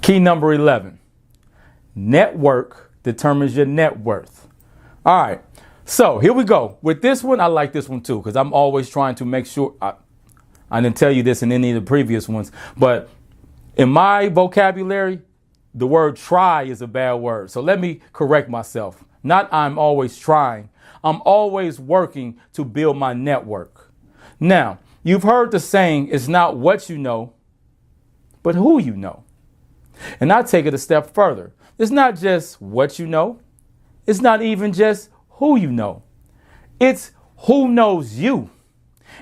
Key number 11. Network determines your net worth. All right. So here we go. With this one, I like this one too, because I'm always trying to make sure I didn't tell you this in any of the previous ones, but in my vocabulary, the word try is a bad word. So let me correct myself. Not I'm always trying. I'm always working to build my network. Now, you've heard the saying, it's not what you know, but who you know. And I take it a step further. It's not just what you know. It's not even just who you know. It's who knows you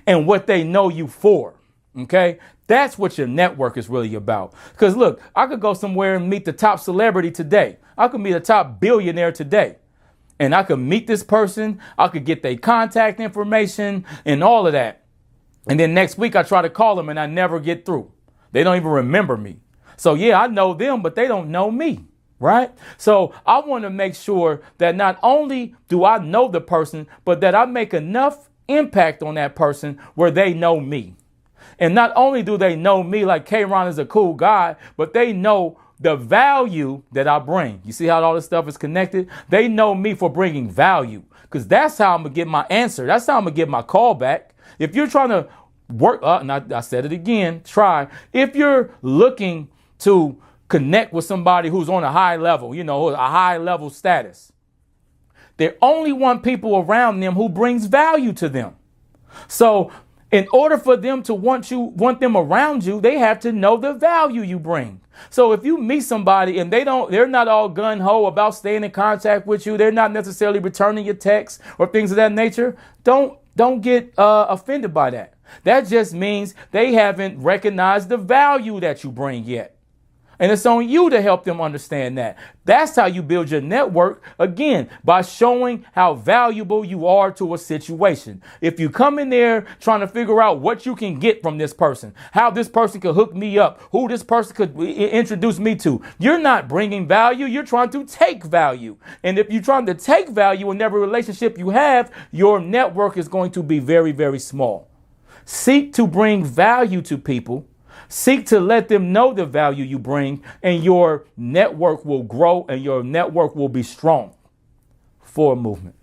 and what they know you for. Okay? That's what your network is really about. Because look, I could go somewhere and meet the top celebrity today. I could meet a top billionaire today. And I could meet this person. I could get their contact information and all of that. And then next week I try to call them and I never get through. They don't even remember me. So yeah, I know them, but they don't know me. Right? So I want to make sure that not only do I know the person, but that I make enough impact on that person where they know me. And not only do they know me, like K-Rahn is a cool guy, but they know the value that I bring. You see how all this stuff is connected? They know me for bringing value, because that's how I'm going to get my answer. That's how I'm going to get my call back. If you're trying to work, and I said it again, try. If you're looking to connect with somebody who's on a high level, a high level status, they only want people around them who brings value to them. So in order for them to want them around you, they have to know the value you bring. So if you meet somebody and they're not all gung-ho about staying in contact with you, they're not necessarily returning your texts or things of that nature, don't get offended by that. That just means they haven't recognized the value that you bring yet. And it's on you to help them understand that. That's how you build your network, again, by showing how valuable you are to a situation. If you come in there trying to figure out what you can get from this person, how this person could hook me up, who this person could introduce me to, you're not bringing value. You're trying to take value. And if you're trying to take value in every relationship you have, your network is going to be very, very small. Seek to bring value to people. Seek to let them know the value you bring, and your network will grow and your network will be strong. Forward movement.